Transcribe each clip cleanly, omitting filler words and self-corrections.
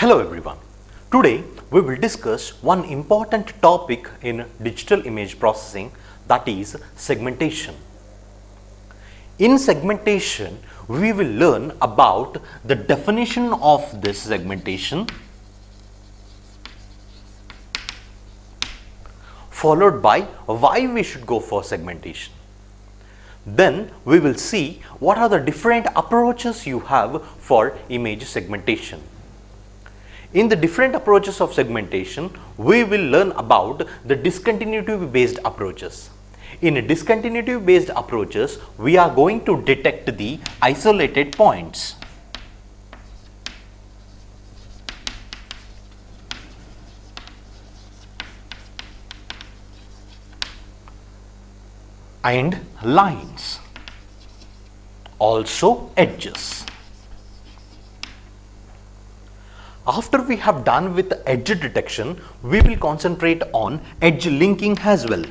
Hello everyone. Today we will discuss one important topic in digital image processing, that is segmentation. In segmentation, we will learn about the definition of this segmentation, followed by why we should go for segmentation. Then we will see what are the different approaches you have for image segmentation. In the different approaches of segmentation, we will learn about the discontinuity based approaches. In discontinuity based approaches, we are going to detect the isolated points. And lines, also edges. After we have done with edge detection, we will concentrate on edge linking as well.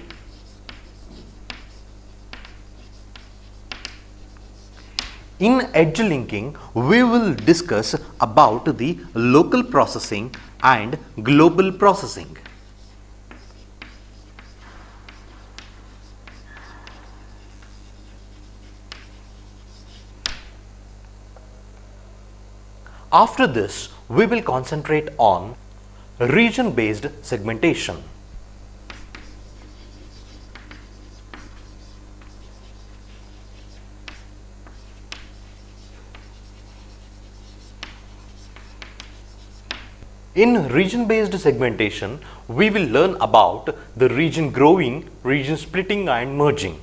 In edge linking, we will discuss about the local processing and global processing. After this, we will concentrate on region-based segmentation. In region-based segmentation, we will learn about the region growing, region splitting and merging.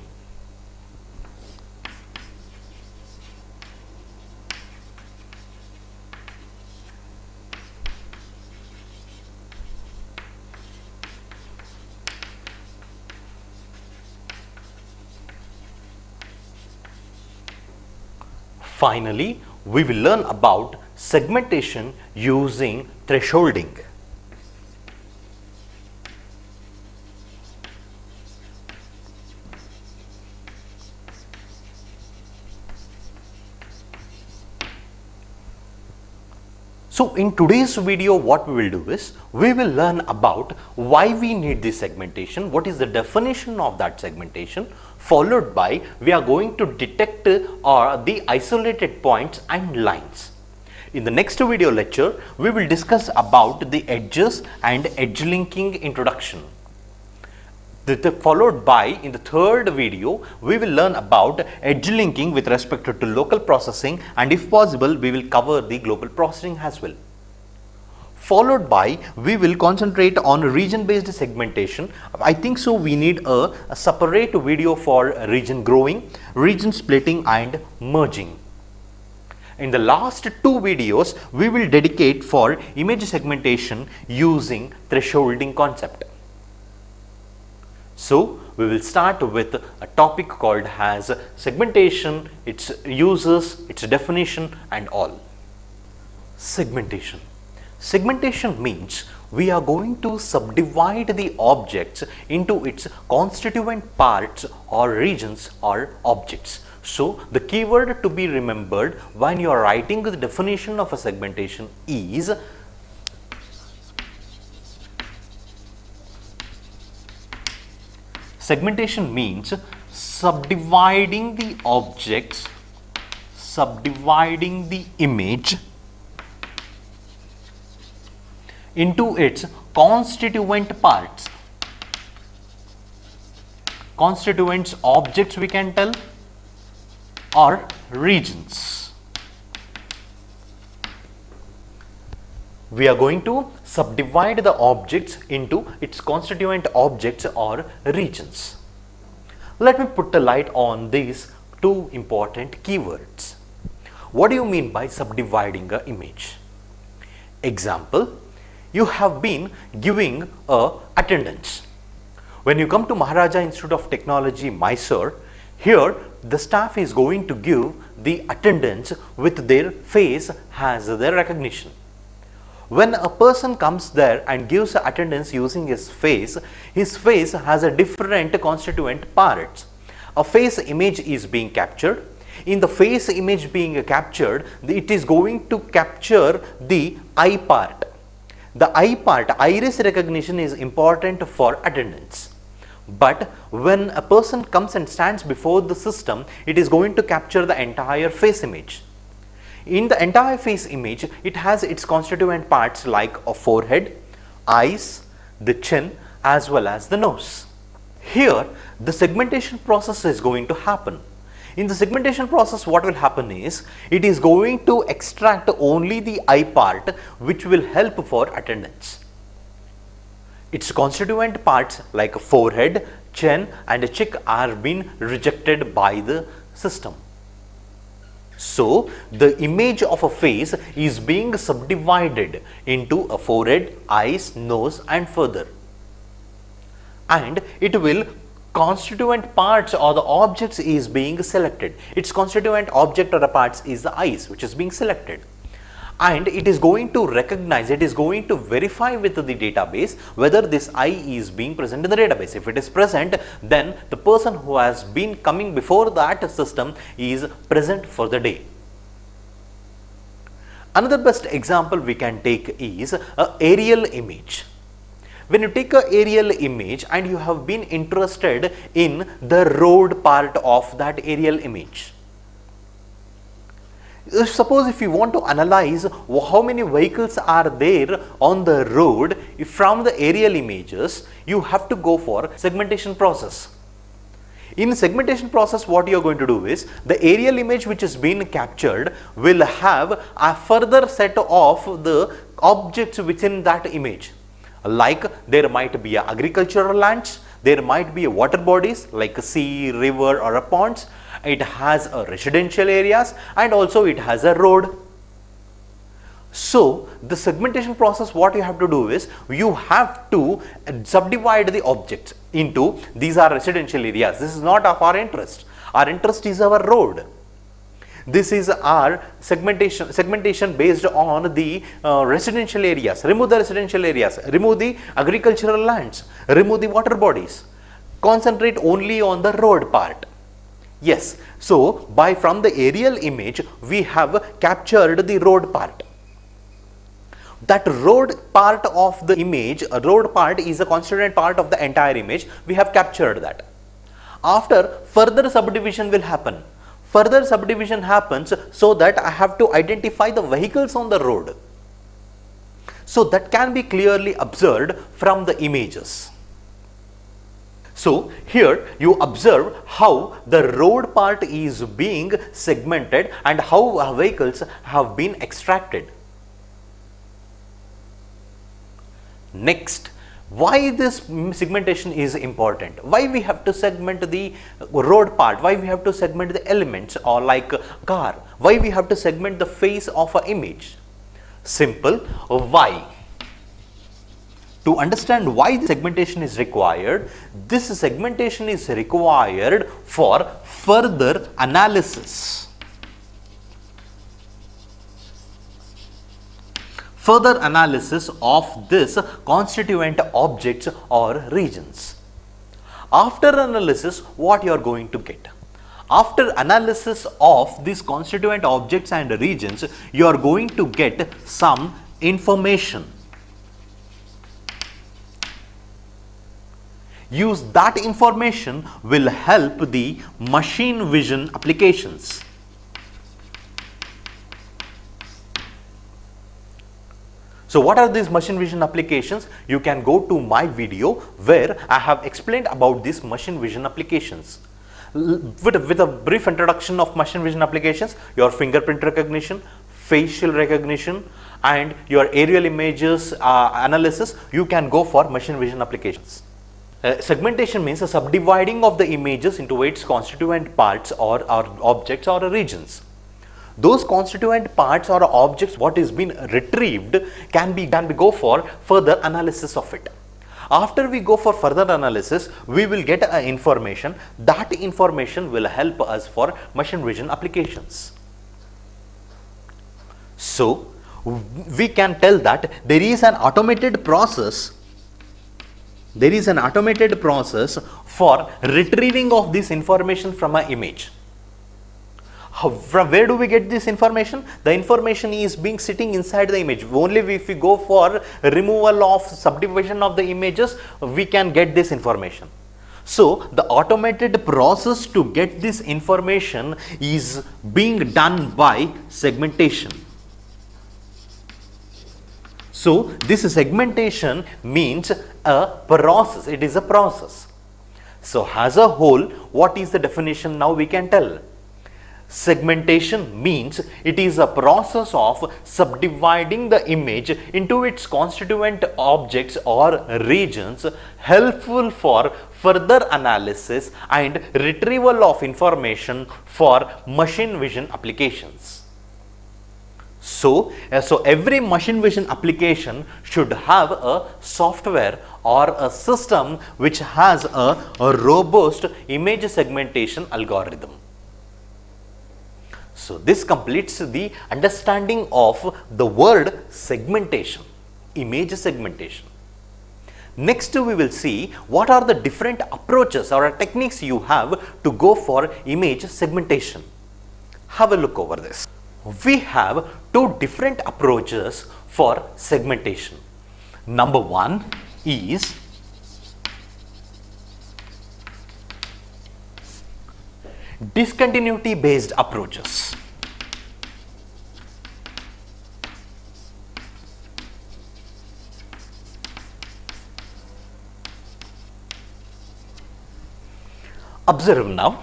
Finally, we will learn about segmentation using thresholding. So in today's video, what we will do is, we will learn about why we need this segmentation, what is the definition of that segmentation, followed by we are going to detect the isolated points and lines. In the next video lecture, we will discuss about the edges and edge linking introduction. Followed by, in the third video, we will learn about edge linking with respect to local processing, and if possible, we will cover the global processing as well. Followed by, we will concentrate on region-based segmentation. I think so we need a separate video for region growing, region splitting and merging. In the last two videos, we will dedicate for image segmentation using thresholding concept. So, we will start with a topic called as segmentation, its uses, its definition and all. Segmentation. Segmentation means we are going to subdivide the objects into its constituent parts or regions or objects. So, the keyword to be remembered when you are writing the definition of a segmentation is segmentation means subdividing the objects, subdividing the image into its constituent parts. Constituents, objects we can tell, or regions. We are going to subdivide the objects into its constituent objects or regions. Let me put a light on these two important keywords. What do you mean by subdividing an image? Example, you have been giving a attendance. When you come to Maharaja Institute of Technology, Mysore, here the staff is going to give the attendance with their face as their recognition. When a person comes there and gives attendance using his face has a different constituent parts. A face image is being captured. In the face image being captured, it is going to capture the eye part. The eye part, iris recognition, is important for attendance. But when a person comes and stands before the system, it is going to capture the entire face image. In the entire face image, it has its constituent parts like a forehead, eyes, the chin, as well as the nose. Here, the segmentation process is going to happen. In the segmentation process, what will happen is, it is going to extract only the eye part, which will help for attendance. Its constituent parts like forehead, chin and cheek are being rejected by the system. So, the image of a face is being subdivided into a forehead, eyes, nose and further. And it will constituent parts or the objects is being selected. Its constituent object or the parts is the eyes, which is being selected. And it is going to recognize, it is going to verify with the database whether this eye is being present in the database. If it is present, then the person who has been coming before that system is present for the day. Another best example we can take is an aerial image. When you take an aerial image and you have been interested in the road part of that aerial image. Suppose if you want to analyze how many vehicles are there on the road from the aerial images, you have to go for segmentation process. In segmentation process, what you are going to do is, the aerial image which is being captured will have a further set of the objects within that image. Like there might be agricultural lands, there might be water bodies like a sea, river or a ponds. It has a residential areas and also it has a road. So, the segmentation process, what you have to do is, you have to subdivide the objects into these are residential areas. This is not of our interest. Our interest is our road. This is our segmentation based on the residential areas. Remove the residential areas, remove the agricultural lands, remove the water bodies. Concentrate only on the road part. Yes, so from the aerial image, we have captured the road part. That road part of the image, a road part is a constituent part of the entire image. We have captured that. After, further subdivision will happen. Further subdivision happens so that I have to identify the vehicles on the road. So that can be clearly observed from the images. So here you observe how the road part is being segmented and how vehicles have been extracted. Next, why this segmentation is important? Why we have to segment the road part? Why we have to segment the elements or like a car? Why we have to segment the face of an image? Simple. Why? To understand why the segmentation is required, this segmentation is required for further analysis. Further analysis of this constituent objects or regions. After analysis, what you are going to get? After analysis of these constituent objects and regions, you are going to get some information. Use that information will help the machine vision applications. So what are these machine vision applications? You can go to my video where I have explained about these machine vision applications. With a brief introduction of machine vision applications, your fingerprint recognition, facial recognition and your aerial images analysis, you can go for machine vision applications. Segmentation means a subdividing of the images into its constituent parts or objects or regions. Those constituent parts or objects what is being retrieved can go for further analysis of it. After we go for further analysis, we will get information. That information will help us for machine vision applications. So, we can tell that there is an automated process. There is an automated process for retrieving of this information from an image. From where do we get this information? The information is being sitting inside the image. Only if we go for removal of subdivision of the images, we can get this information. So the automated process to get this information is being done by segmentation. So this segmentation means a process. It is a process. So as a whole, what is the definition now we can tell? Segmentation means it is a process of subdividing the image into its constituent objects or regions, helpful for further analysis and retrieval of information for machine vision applications. So every machine vision application should have a software or a system which has a robust image segmentation algorithm. So this completes the understanding of the word segmentation, image segmentation. Next we will see what are the different approaches or techniques you have to go for image segmentation. Have a look over this. We have two different approaches for segmentation. Number one is discontinuity based approaches. Observe now,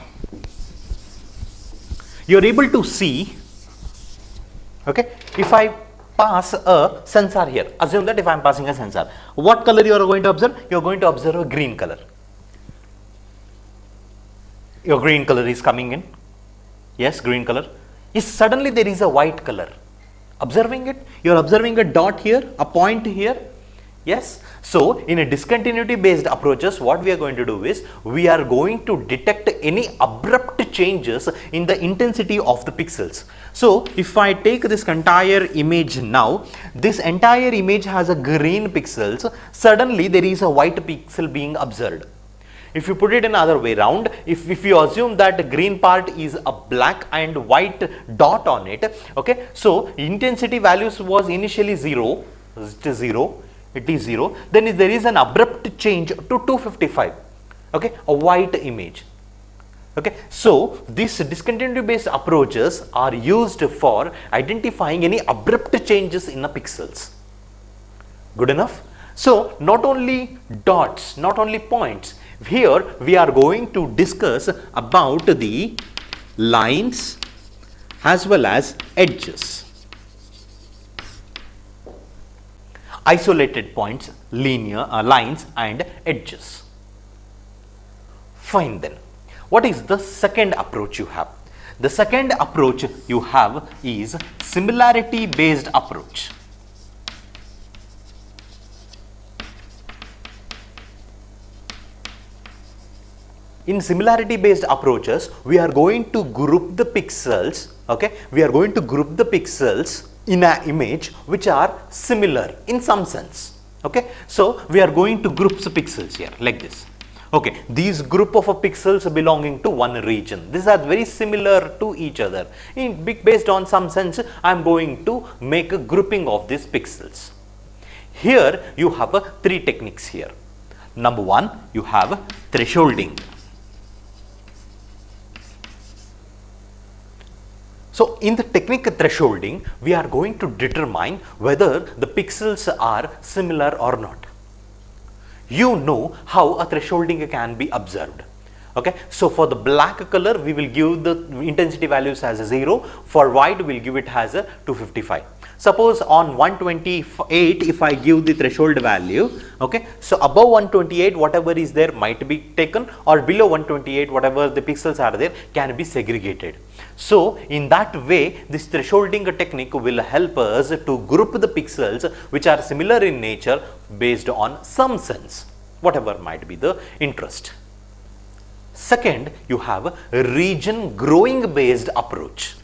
you are able to see, okay, if I pass a sensor here, assume that if I am passing a sensor, what color you are going to observe? You are going to observe a green color. Your green color is coming in, yes, green color. Is suddenly there is a white color. Observing it, you are observing a dot here, a point here, yes. So in a discontinuity based approaches, what we are going to do is we are going to detect any abrupt changes in the intensity of the pixels. So if I take this entire image now, this entire image has a green pixels, suddenly there is a white pixel being observed. If you put it in other way around, if you assume that the green part is a black and white dot on it, okay, so intensity values was initially 0, it is 0, then there is an abrupt change to 255, okay, a white image. Okay, so these discontinuity based approaches are used for identifying any abrupt changes in the pixels. Good enough? So not only dots, not only points, here we are going to discuss about the lines as well as edges. Isolated points, linear lines and edges. Fine then. What is the second approach you have? The second approach you have is similarity based approach. In similarity based approaches, we are going to group the pixels, okay, we are going to group the pixels in an image which are similar in some sense, okay. So we are going to group the pixels here like this. Okay, these group of pixels belonging to one region. These are very similar to each other. Based on some sense, I am going to make a grouping of these pixels. Here you have three techniques here. Number one, you have thresholding. So in the technique thresholding, we are going to determine whether the pixels are similar or not. You know how a thresholding can be observed. Okay, so for the black color, we will give the intensity values as a 0. For white, we will give it as a 255. Suppose on 128, if I give the threshold value, okay, so above 128, whatever is there might be taken, or below 128, whatever the pixels are there can be segregated. So in that way, this thresholding technique will help us to group the pixels which are similar in nature based on some sense, whatever might be the interest. Second, you have a region growing based approach.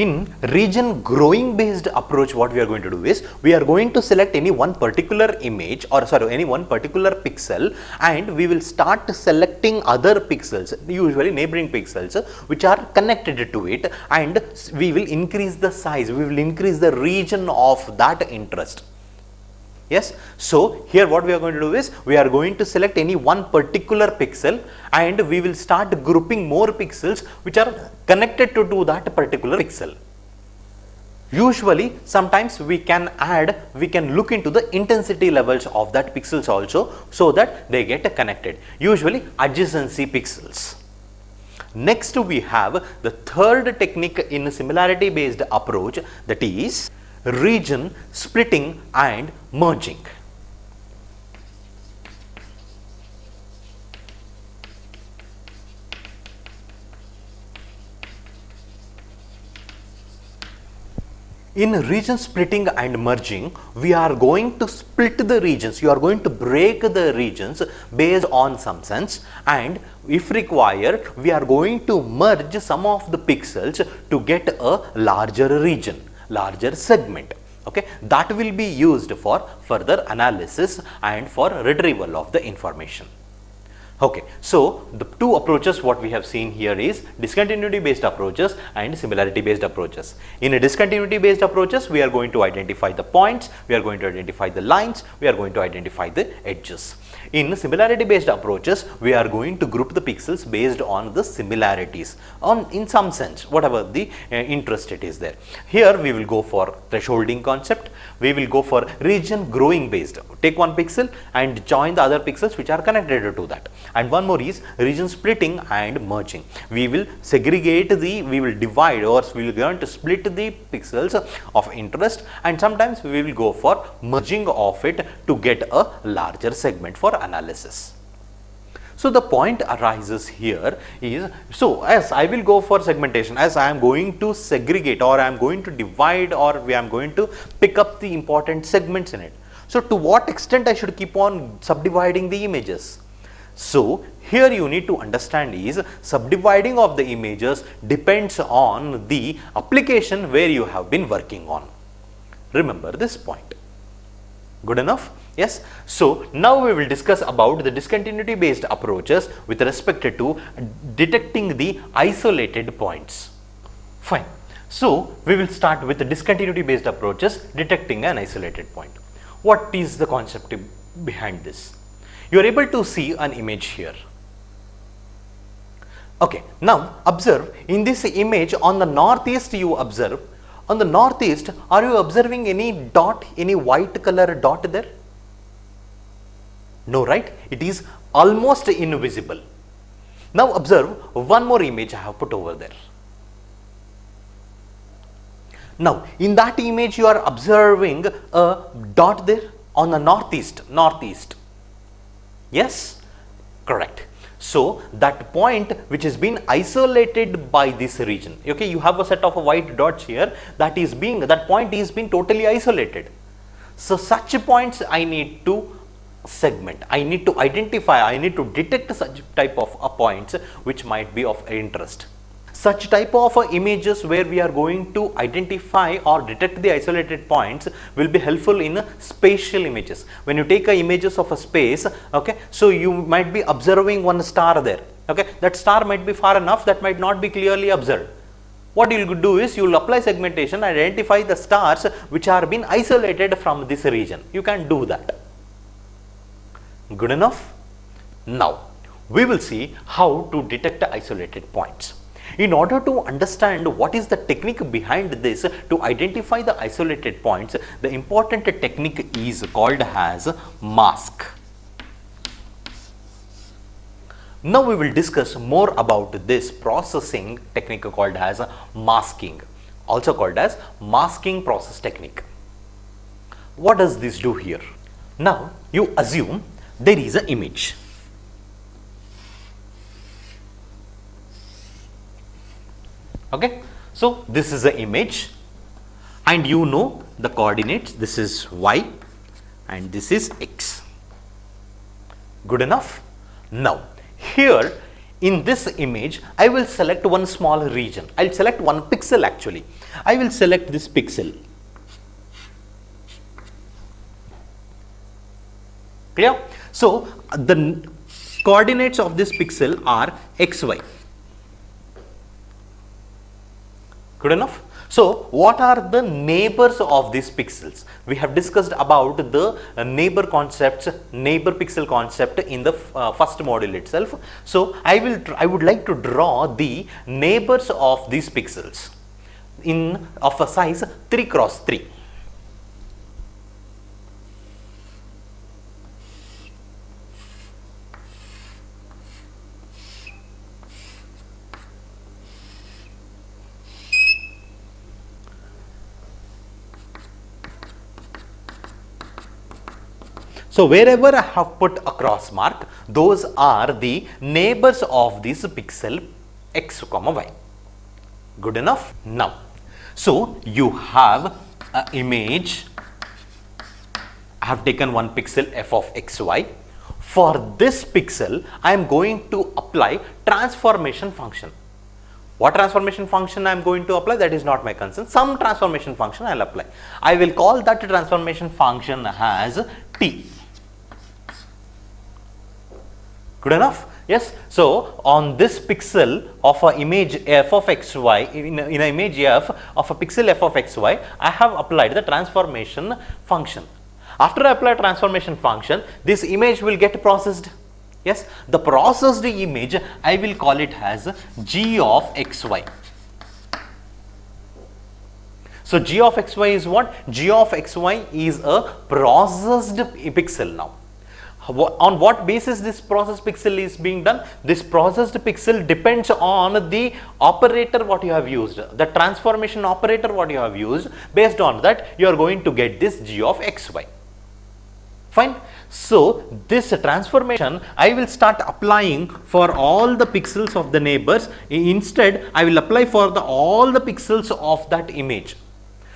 In region growing based approach, what we are going to do is, we are going to select any one particular image, or sorry, any one particular pixel, and we will start selecting other pixels, usually neighboring pixels, which are connected to it, and we will increase the size, we will increase the region of that interest. Yes, so here what we are going to do is, we are going to select any one particular pixel, and we will start grouping more pixels which are connected to that particular pixel. Usually sometimes we can look into the intensity levels of that pixels also, so that they get connected, usually adjacency pixels. Next we have the third technique in similarity based approach, that is region splitting and merging. In region splitting and merging, we are going to split the regions, you are going to break the regions based on some sense, and if required, we are going to merge some of the pixels to get a larger region, larger segment. Okay, that will be used for further analysis and for retrieval of the information. Okay, so the two approaches what we have seen here is discontinuity based approaches and similarity based approaches. In a discontinuity based approaches, we are going to identify the points, we are going to identify the lines, we are going to identify the edges. In similarity based approaches, we are going to group the pixels based on the similarities, in some sense, whatever the interest it is there. Here we will go for thresholding concept, we will go for region growing based. Take one pixel and join the other pixels which are connected to that. And one more is region splitting and merging. We will segregate we will divide, or we will going to split the pixels of interest, and sometimes we will go for merging of it to get a larger segment for analysis. So the point arises here is, so as I will go for segmentation, as I am going to segregate, or I am going to divide, or we am going to pick up the important segments in it. So to what extent I should keep on subdividing the images? So here you need to understand is, subdividing of the images depends on the application where you have been working on. Remember this point. Good enough? Yes. So now we will discuss about the discontinuity based approaches with respect to detecting the isolated points. Fine. So we will start with the discontinuity based approaches, detecting an isolated point. What is the concept behind this? You are able to see an image here. Okay, now observe in this image on the northeast, you observe on the northeast, are you observing any dot, any white color dot there? No, right? It is almost invisible. Now observe one more image I have put over there. Now in that image you are observing a dot there on the northeast. Yes, correct. So that point which has been isolated by this region, okay, you have a set of white dots here, that point is being totally isolated. So such points I need to segment, I need to identify, I need to detect such type of points which might be of interest. Such type of images where we are going to identify or detect the isolated points will be helpful in spatial images. When you take images of a space, okay, so you might be observing one star there, okay, that star might be far enough, that might not be clearly observed. What you will do is, you will apply segmentation, identify the stars which are being isolated from this region. You can do that. Good enough? Now we will see how to detect isolated points. In order to understand what is the technique behind this to identify the isolated points, the important technique is called as mask. Now we will discuss more about this processing technique called as masking, also called as masking process technique. What does this do here? Now you assume there is an image. Okay, so this is the image and you know the coordinates, this is y and this is x. Good enough? Now here in this image, I will select one small region. I'll select one pixel actually. I will select this pixel. Clear? So, the coordinates of this pixel are xy. Good enough? So, what are the neighbors of these pixels? We have discussed about the neighbor concepts, neighbor pixel concept in the first module itself. So, I would like to draw the neighbors of these pixels of a size 3 cross 3. So, wherever I have put a cross mark, those are the neighbors of this pixel x comma y. Good enough? Now, so you have an image. I have taken one pixel f of xy. For this pixel, I am going to apply transformation function. What transformation function I am going to apply, that is not my concern. Some transformation function I will apply. I will call that transformation function as t. Good enough? Yes. So, on this pixel of an image f of xy, in an image f of a pixel f of xy, I have applied the transformation function. After I apply transformation function, this image will get processed. Yes. The processed image, I will call it as g of xy. So, g of xy is what? G of xy is a processed pixel now. On what basis this processed pixel is being done? This processed pixel depends on the operator what you have used, the transformation operator what you have used. Based on that, you are going to get this g of xy. Fine. So, this transformation I will start applying for all the pixels of the neighbors. Instead, I will apply for all the pixels of that image.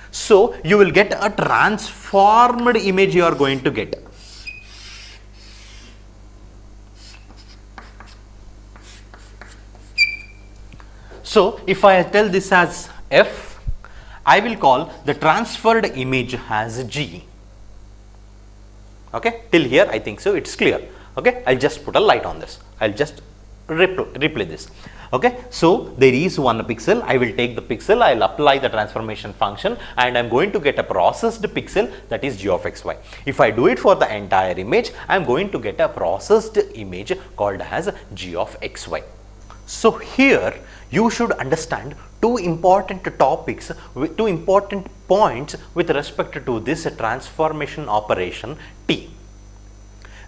So, you will get a transformed image you are going to get. So, if I tell this as f, I will call the transferred image as g. Okay, till here I think so, it's clear. Okay, I'll just put a light on this. I'll just replay this. Okay, so there is one pixel. I will take the pixel, I'll apply the transformation function, and I'm going to get a processed pixel, that is g of xy. If I do it for the entire image, I'm going to get a processed image called as g of xy. So, here you should understand two important topics, two important points with respect to this transformation operation t.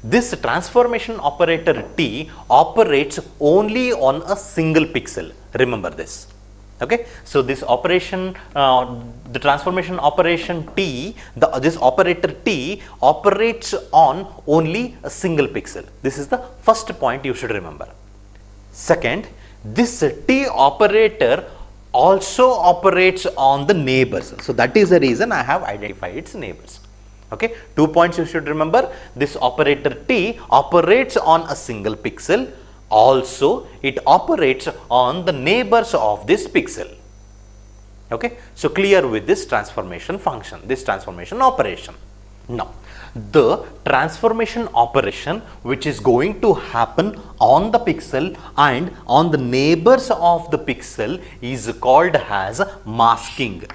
This transformation operator t operates only on a single pixel. Remember this. Okay. So, this operation, the transformation operation t, this operator t operates on only a single pixel. This is the first point you should remember. Second, this t operator also operates on the neighbors. So, that is the reason I have identified its neighbors. Okay. 2 points you should remember. This operator t operates on a single pixel. Also, it operates on the neighbors of this pixel. Okay. So, clear with this transformation function, this transformation operation. Now, the transformation operation which is going to happen on the pixel and on the neighbors of the pixel is called as masking.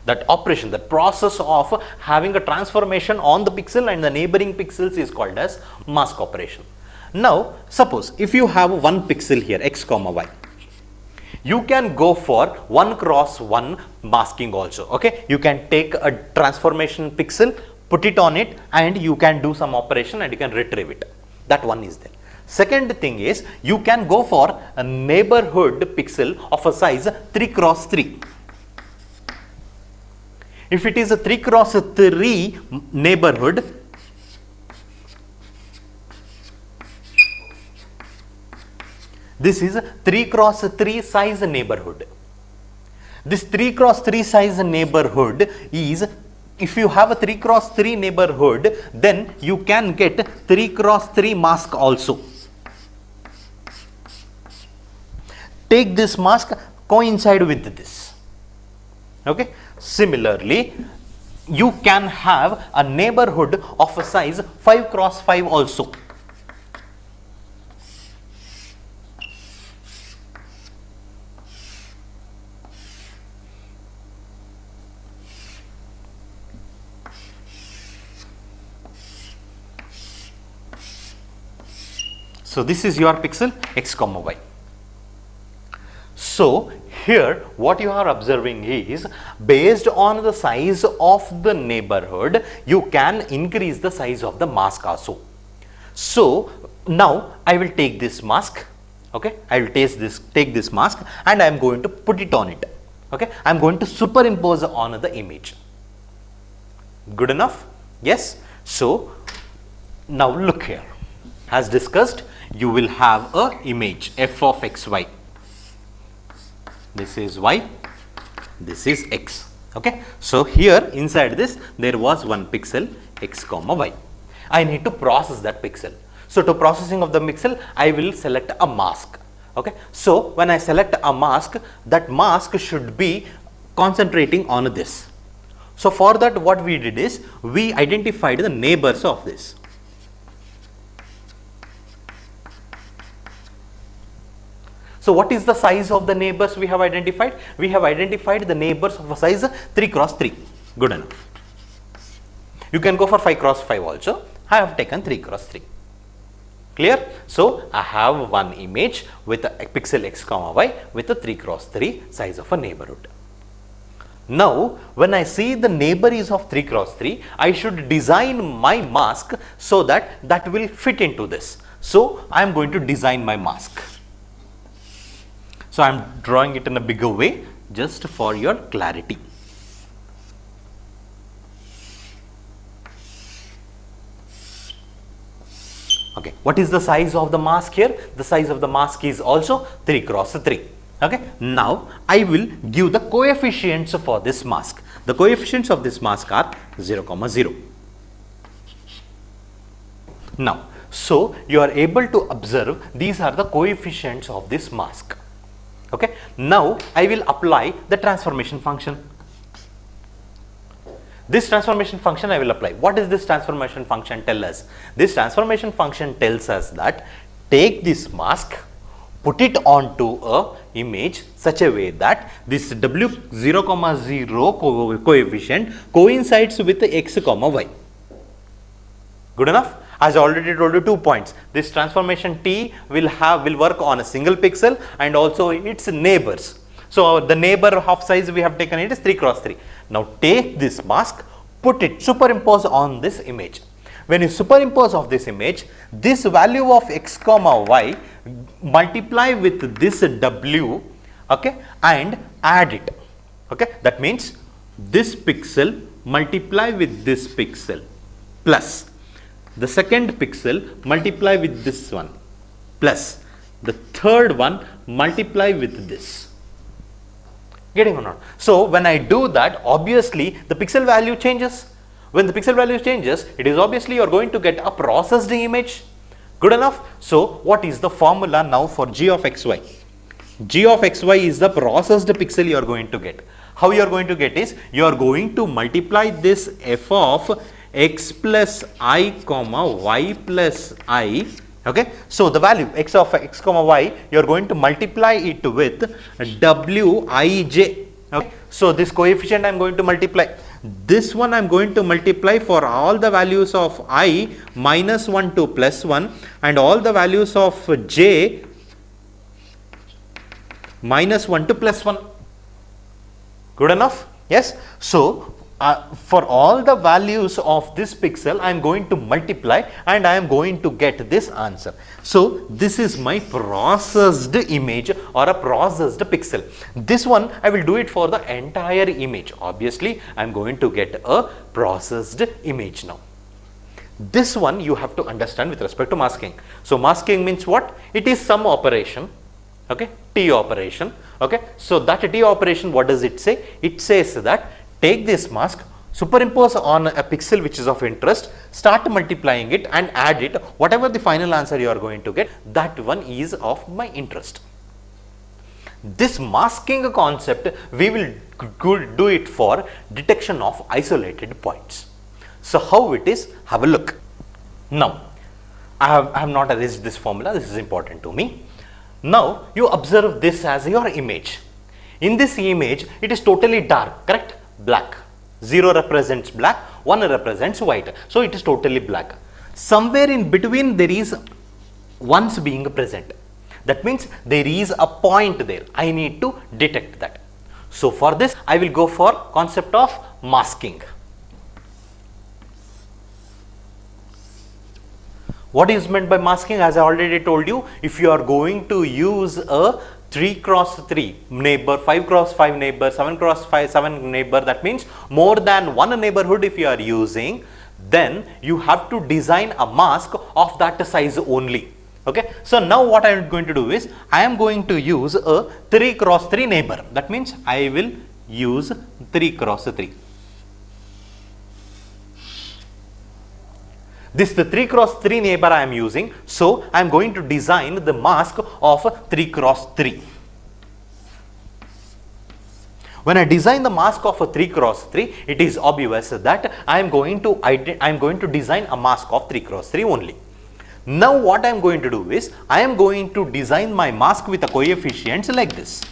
That operation, that process of having a transformation on the pixel and the neighboring pixels is called as mask operation. Now, suppose if you have one pixel here, x comma y, you can go for 1 cross 1 masking also. Okay, you can take a transformation pixel, put it on it, and you can do some operation and you can retrieve it. That one is there. Second thing is, you can go for a neighborhood pixel of a size 3 cross 3. If it is a 3 cross 3 neighborhood, this is a 3 cross 3 size neighborhood. This 3 cross 3 size neighborhood is if you have a 3 cross 3 neighborhood, then you can get 3 cross 3 mask also. Take this mask, coincide with this. Okay. Similarly, you can have a neighborhood of a size 5 cross 5 also. So this is your pixel x comma y. So here what you are observing is, based on the size of the neighborhood, you can increase the size of the mask also. So now I will take this mask, okay, I will take this mask and I am going to put it on it, okay, I am going to superimpose on the image. Good enough? Yes. So now look here, as discussed, you will have a image f of xy. This is y, this is x. Okay. So here inside this there was one pixel x comma y. I need to process that pixel. So to processing of the pixel, I will select a mask. Okay. So when I select a mask, that mask should be concentrating on this. So for that, what we did is we identified the neighbors of this. So what is the size of the neighbors we have identified? We have identified the neighbors of a size 3 cross 3. Good enough. You can go for 5 cross 5 also. I have taken 3 cross 3. Clear? So I have one image with a pixel x comma y with a 3 cross 3 size of a neighborhood. Now when I see the neighbor is of 3 cross 3, I should design my mask so that that will fit into this. So I am going to design my mask. So I am drawing it in a bigger way just for your clarity. Okay, what is the size of the mask here? The size of the mask is also 3 cross 3. Okay, now I will give the coefficients for this mask. The coefficients of this mask are 0, 0. Now, so you are able to observe these are the coefficients of this mask. Okay. Now I will apply the transformation function. This transformation function I will apply. What does this transformation function tell us? This transformation function tells us that take this mask, put it onto a image such a way that this w0, 0 coefficient coincides with the x comma y. Good enough? As I already told you 2 points, this transformation T will work on a single pixel and also its neighbors. So the neighbor of size we have taken it is 3 cross 3. Now take this mask, put it, superimpose on this image. When you superimpose of this image, this value of x comma y multiply with this w, okay, and add it. Okay, that means this pixel multiply with this pixel plus the second pixel multiply with this one plus the third one multiply with this. Getting or not? So when I do that, obviously the pixel value changes. When the pixel value changes, it is obviously you are going to get a processed image. Good enough? So what is the formula now for g of xy? G of xy is the processed pixel you are going to get. How you are going to get is, you are going to multiply this f of x plus I comma y plus I. Okay, so the value x of x comma y, you are going to multiply it with wij. Okay, so this coefficient I am going to multiply. This one I am going to multiply for all the values of I minus 1 to plus 1 and all the values of j minus 1 to plus 1. Good enough? Yes. So for all the values of this pixel, I am going to multiply and I am going to get this answer. So this is my processed image or a processed pixel. This one I will do it for the entire image. Obviously, I am going to get a processed image now. This one you have to understand with respect to masking. So masking means what? It is some operation. Okay, T operation. Okay, so that T operation, what does it say? It says that take this mask, Superimpose on a pixel which is of interest, start multiplying it and add it, whatever the final answer you are going to get, that one is of my interest. This masking concept, we will do it for detection of isolated points. So how it is, have a look. Now, I have not erased this formula, this is important to me. Now, you observe this as your image. In this image, it is totally dark, correct? Black. 0 represents black, 1 represents white. So, it is totally black. Somewhere in between, there is ones being present. That means there is a point there. I need to detect that. So, for this, I will go for concept of masking. What is meant by masking? As I already told you, if you are going to use a 3 cross 3 neighbor, 5 cross 5 neighbor, 7 cross 5, 7 neighbor, that means more than one neighborhood if you are using, then you have to design a mask of that size only. Okay. So, now what I am going to do is, I am going to use a 3 cross 3 neighbor. That means I will use 3 cross 3. This is the 3 cross 3 neighbor I am using. So, I am going to design the mask of 3 cross 3. When I design the mask of a 3 cross 3, it is obvious that I am going to design a mask of 3 cross 3 only. Now, what I am going to do is, I am going to design my mask with a coefficients like this.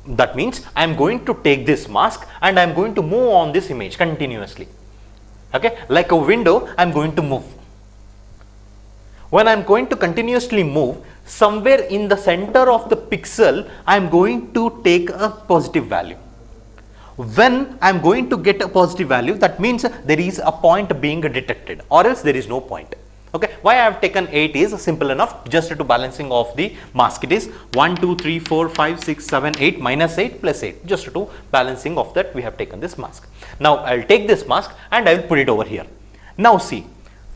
That means I am going to take this mask and I am going to move on this image continuously. Okay, like a window, I am going to move. When I am going to continuously move, somewhere in the center of the pixel, I am going to take a positive value. When I am going to get a positive value, that means there is a point being detected, or else there is no point. Okay, why I have taken 8 is simple enough, just to balancing of the mask. It is 1, 2, 3, 4, 5, 6, 7, 8 minus 8 plus 8. Just to balancing of that, we have taken this mask. Now, I will take this mask and I will put it over here. Now, see,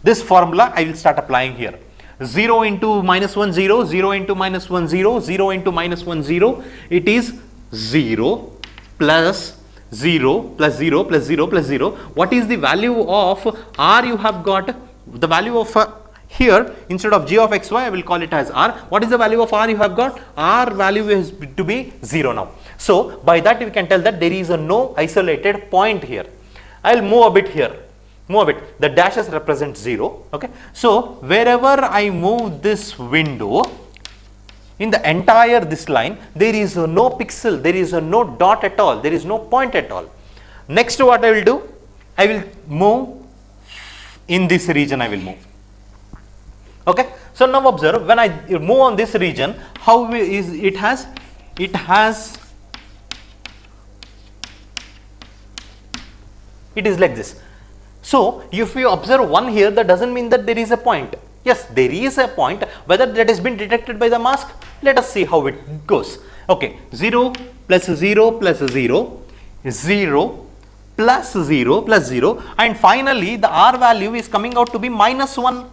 this formula I will start applying here. 0 into minus 1, 0, 0 into minus 1, 0, 0 into minus 1, 0. It is 0 plus 0 plus 0 plus 0 plus 0. What is the value of r you have got? The value of here, instead of g of xy, I will call it as r. What is the value of r you have got? R value is to be 0 now. So, by that we can tell that there is a no isolated point here. I will move a bit here. Move a bit. The dashes represent 0. Okay. So, wherever I move this window, in the entire this line, there is no pixel, there is no dot at all, there is no point at all. Next, what I will do? I will move in this region, I will move. Okay. So, now observe, when I move on this region, how is it has it is like this. So, if you observe 1 here, that does not mean that there is a point. Yes, there is a point. Whether that has been detected by the mask, let us see how it goes. Okay, 0 plus 0 plus 0 is 0 plus 0 plus 0, and finally the r value is coming out to be minus 1.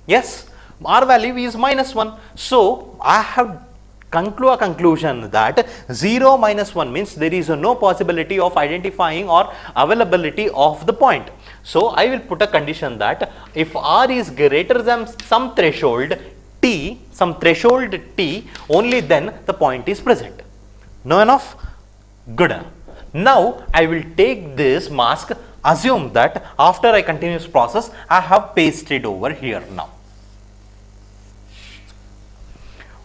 Yes, r value is minus 1. So, I have conclude a conclusion that 0 minus 1 means there is no possibility of identifying or availability of the point. So, I will put a condition that if r is greater than some threshold t, only then the point is present. Know enough? Good enough. Now, I will take this mask, assume that after I continue this process, I have pasted over here now.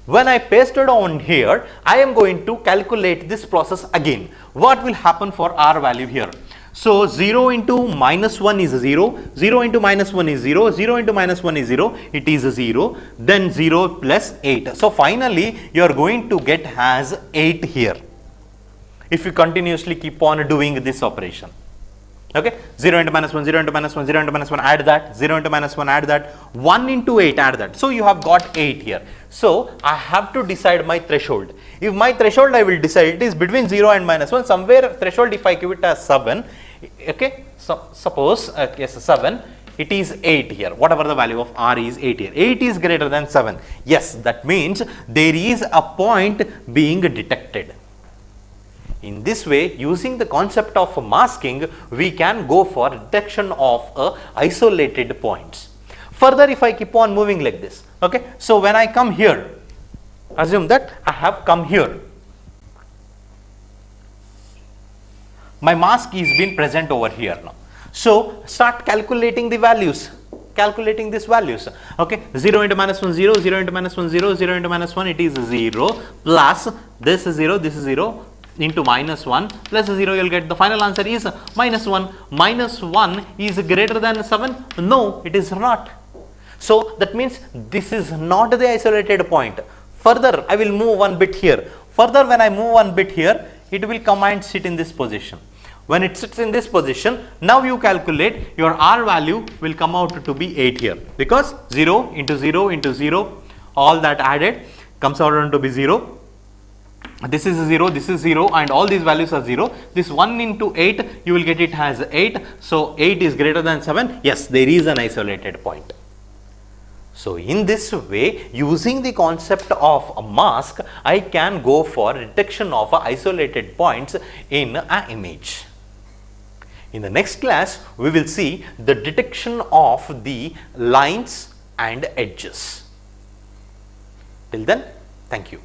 When I pasted on here, I am going to calculate this process again. What will happen for r value here? So, 0 into minus 1 is 0, 0 into minus 1 is 0, 0 into minus 1 is 0, it is 0, then 0 plus 8. So, finally, you are going to get as 8 here, if you continuously keep on doing this operation. Okay, 0 into minus 1, 0 into minus 1, 0 into minus 1, add that, 0 into minus 1, add that, 1 into 8, add that. So, you have got 8 here. So, I have to decide my threshold. If my threshold I will decide it is between 0 and minus 1, somewhere threshold if I give it as 7, okay, so suppose yes 7, it is 8 here, whatever the value of r is 8 here, 8 is greater than 7, yes, that means there is a point being detected. In this way, using the concept of masking, we can go for detection of isolated points. Further, if I keep on moving like this, okay, so when I come here, assume that I have come here, my mask is been present over here now. So start calculating the values, calculating these values. Okay, 0 into minus 1 0, 0 into minus 1 0, 0 into minus 1 it is 0, plus this is 0, this is 0, into minus 1 plus 0, you will get the final answer is minus 1. Minus 1 is greater than 7? No, it is not. So that means this is not the isolated point. Further, I will move one bit here. Further, when I move one bit here, it will come and sit in this position. When it sits in this position, now you calculate your R value will come out to be 8 here, because 0 into 0 into 0, all that added comes out to be 0. This is 0, this is 0, and all these values are 0. This 1 into 8, you will get it as 8. So 8 is greater than 7. Yes, there is an isolated point. So in this way, using the concept of a mask, I can go for detection of isolated points in an image. In the next class, we will see the detection of the lines and edges. Till then, thank you.